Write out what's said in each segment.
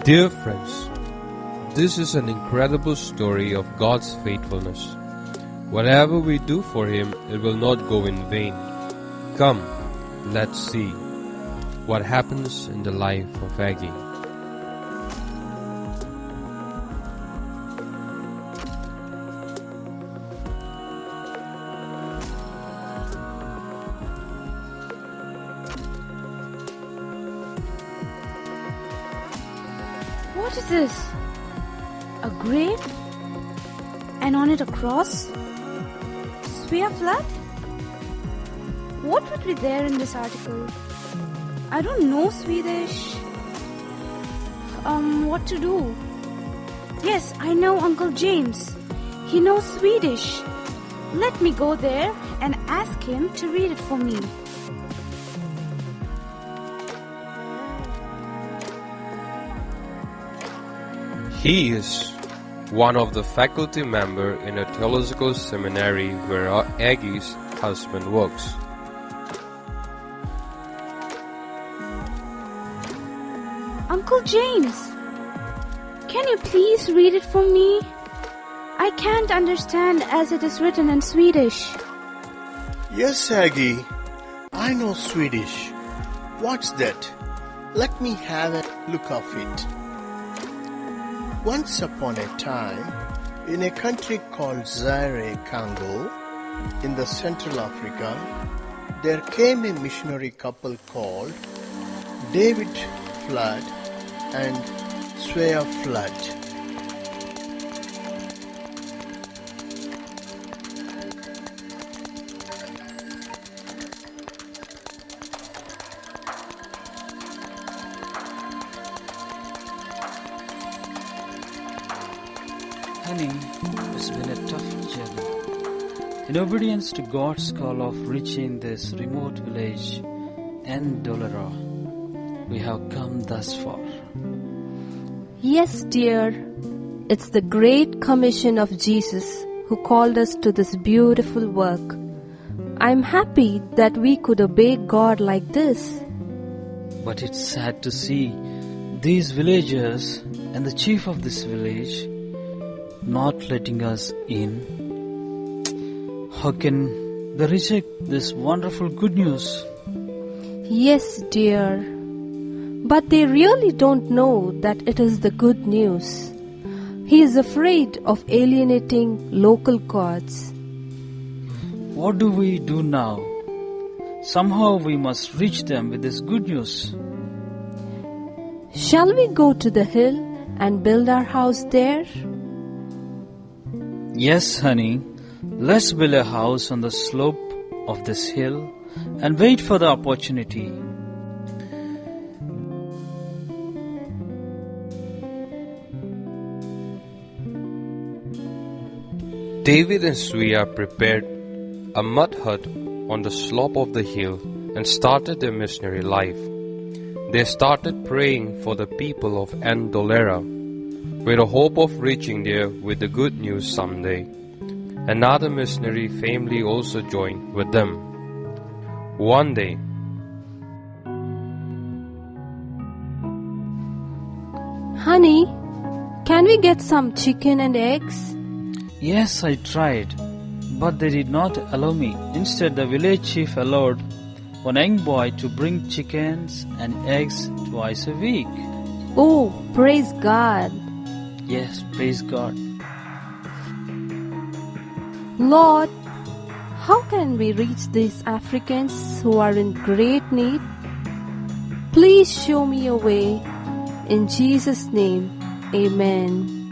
Dear friends, this is an incredible story of God's faithfulness. Whatever we do for Him, it will not go in vain. Come, let's see what happens in the life of Aggie. What is this? A grave? And on it a cross? Svea flood? What would be there in this article? I don't know Swedish. What to do? Yes, I know Uncle James. He knows Swedish. Let me go there and ask him to read it for me. He is one of the faculty member in a theological seminary where Aggie's husband works. Uncle James, can you please read it for me? I can't understand as it is written in Swedish. Yes, Aggie, I know Swedish. What's that? Let me have a look of it. Once upon a time, in a country called Zaire, Congo, in the Central Africa, there came a missionary couple called David Flood and Svea Flood. Honey, it's been a tough journey. In obedience to God's call of reaching this remote village, Ndolera, we have come thus far. Yes, dear. It's the great commission of Jesus who called us to this beautiful work. I'm happy that we could obey God like this. But it's sad to see these villagers and the chief of this village not letting us in. How can they reject this wonderful good news? Yes, dear. But they really don't know that it is the good news. He is afraid of alienating local gods. What do we do now? Somehow we must reach them with this good news. Shall we go to the hill and build our house there? Yes, honey. Let's build a house on the slope of this hill and wait for the opportunity. David and Svea prepared a mud hut on the slope of the hill and started their missionary life. They started praying for the people of Ndolera, with the hope of reaching there with the good news someday. Another missionary family also joined with them. One day, Honey, can we get some chicken and eggs? Yes, I tried, but they did not allow me. Instead, the village chief allowed one young boy to bring chickens and eggs twice a week. Oh, praise God. Yes, praise God. Lord, how can we reach these Africans who are in great need? Please show me a way. In Jesus' name, amen.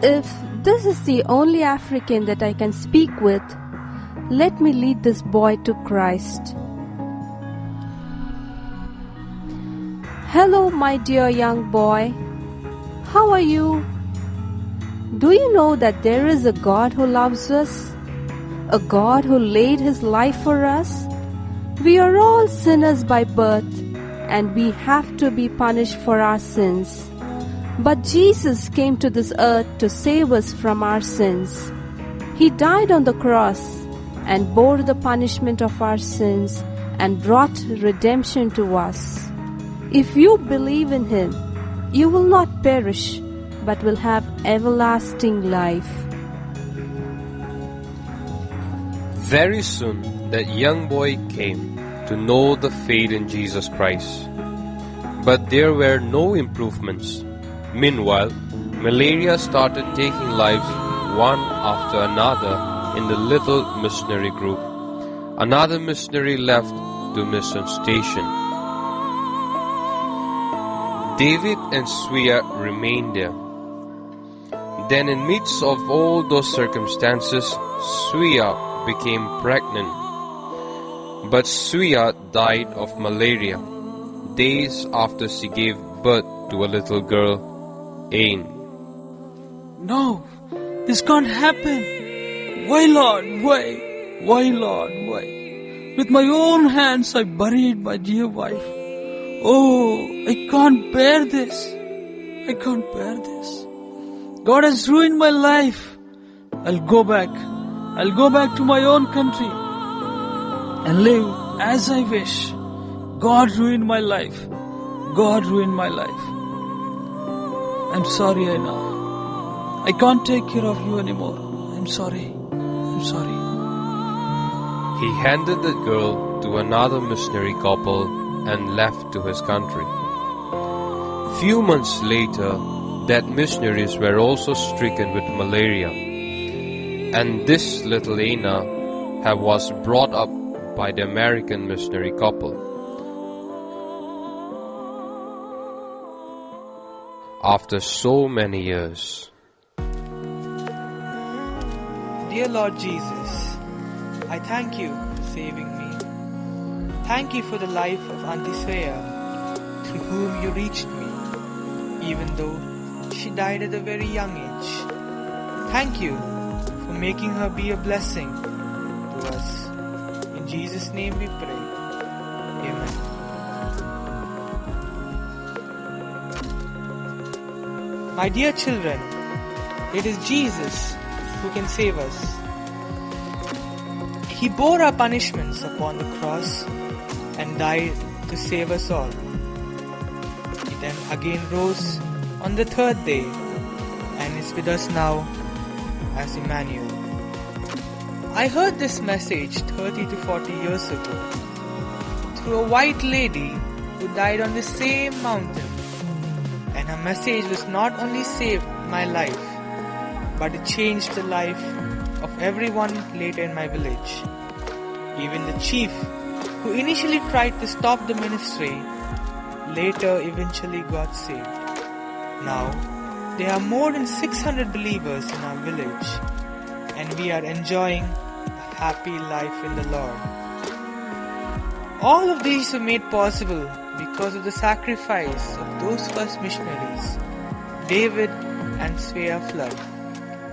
If this is the only African that I can speak with, let me lead this boy to Christ. Hello, my dear young boy. How are you? Do you know that there is a God who loves us? A God who laid His life for us? We are all sinners by birth, and we have to be punished for our sins. But Jesus came to this earth to save us from our sins. He died on the cross and bore the punishment of our sins and brought redemption to us. If you believe in him, you will not perish, but will have everlasting life. Very soon that young boy came to know the faith in Jesus Christ. But there were no improvements. Meanwhile, malaria started taking lives one after another in the little missionary group. Another missionary left the mission station. David and Svea remained there. Then in midst of all those circumstances, Svea became pregnant. But Svea died of malaria days after she gave birth to a little girl, Ain. No, this can't happen. Why, Lord? Why? Why, Lord? Why? With my own hands I buried my dear wife. Oh, I can't bear this. I can't bear this. God has ruined my life. I'll go back. I'll go back to my own country and live as I wish. God ruined my life. God ruined my life. I'm sorry, Aina. I can't take care of you anymore. I'm sorry. I'm sorry. He handed the girl to another missionary couple and left to his country. Few months later, that missionaries were also stricken with malaria, and this little Aina was brought up by the American missionary couple. After so many years. Dear Lord Jesus, I thank you for saving me. Thank you for the life of Auntie Svea, through whom you reached me, even though she died at a very young age. Thank you for making her be a blessing to us. In Jesus' name we pray. Amen. My dear children, it is Jesus who can save us. He bore our punishments upon the cross and died to save us all. He then again rose on the third day and is with us now as Emmanuel. I heard this message 30 to 40 years ago through a white lady who died on the same mountain. And her message was not only saved my life, but it changed the life of everyone later in my village. Even the chief, who initially tried to stop the ministry, later eventually got saved. Now, there are more than 600 believers in our village, and we are enjoying a happy life in the Lord. All of these were made possible because of the sacrifice of those first missionaries, David and Svea Flood.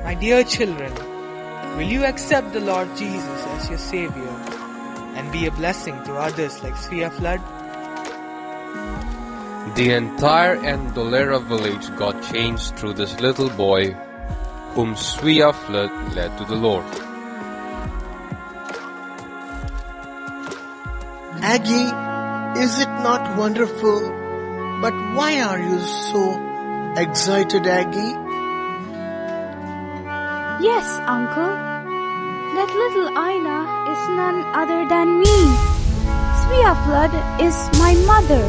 My dear children, will you accept the Lord Jesus as your Savior and be a blessing to others like Svea Flood? The entire Ndolera village got changed through this little boy whom Svea Flood led to the Lord. Aggie, is it not wonderful? But why are you so excited, Aggie? Yes, Uncle. That little Aina is none other than me. Svea Flood is my mother.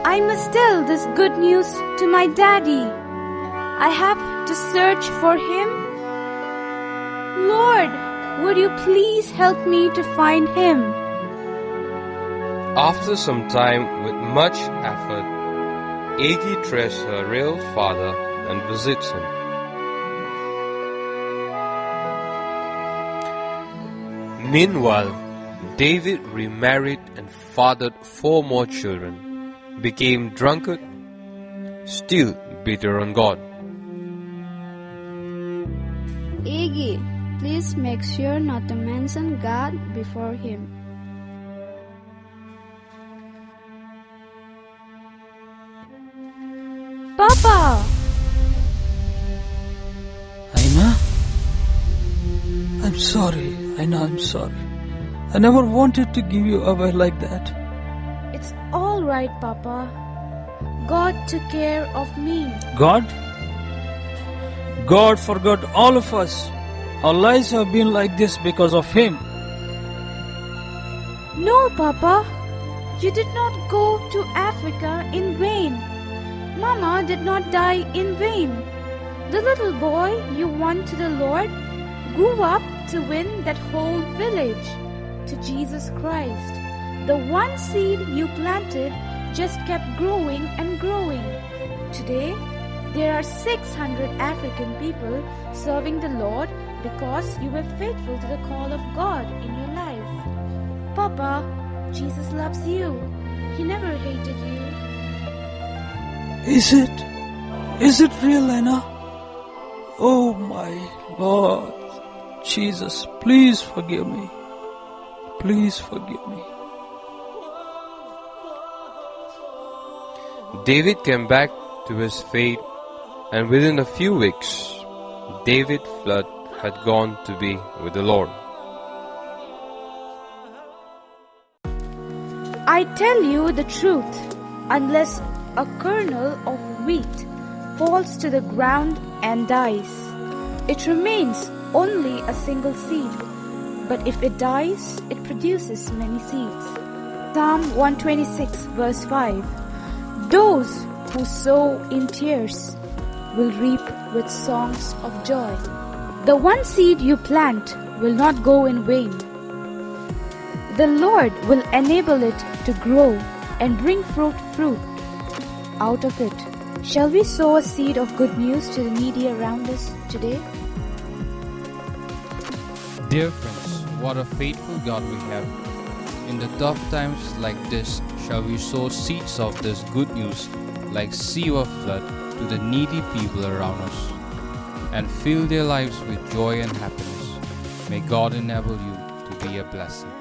I must tell this good news to my daddy. I have to search for him. Lord, would you please help me to find him? After some time, with much effort, Aggie traced her real father and visits him. Meanwhile, David remarried and fathered 4 more children, became drunkard, still bitter on God. Aggie, please make sure not to mention God before him. Papa! Aina? I'm sorry. Aina, I'm sorry. I never wanted to give you away like that. It's all right, Papa. God took care of me. God? God forgot all of us. Our lives have been like this because of Him. No, Papa. You did not go to Africa in vain. Mama did not die in vain. The little boy you won to the Lord grew up to win that whole village to Jesus Christ. The one seed you planted just kept growing and growing. Today, there are 600 African people serving the Lord because you were faithful to the call of God in your life. Papa, Jesus loves you. He never hated you. Is it? Is it real, Anna? Oh my Lord. Jesus, please forgive me. Please forgive me. David came back to his faith, and within a few weeks, David Flood had gone to be with the Lord. I tell you the truth, unless a kernel of wheat falls to the ground and dies, it remains only a single seed. But if it dies, it produces many seeds. Psalm 126 verse 5. Those who sow in tears will reap with songs of joy. The one seed you plant will not go in vain. The Lord will enable it to grow and bring fruit out of it. Shall we sow a seed of good news to the needy around us today? Dear friends, what a faithful God we have. In the tough times like this, shall we sow seeds of this good news like sea of flood to the needy people around us and fill their lives with joy and happiness. May God enable you to be a blessing.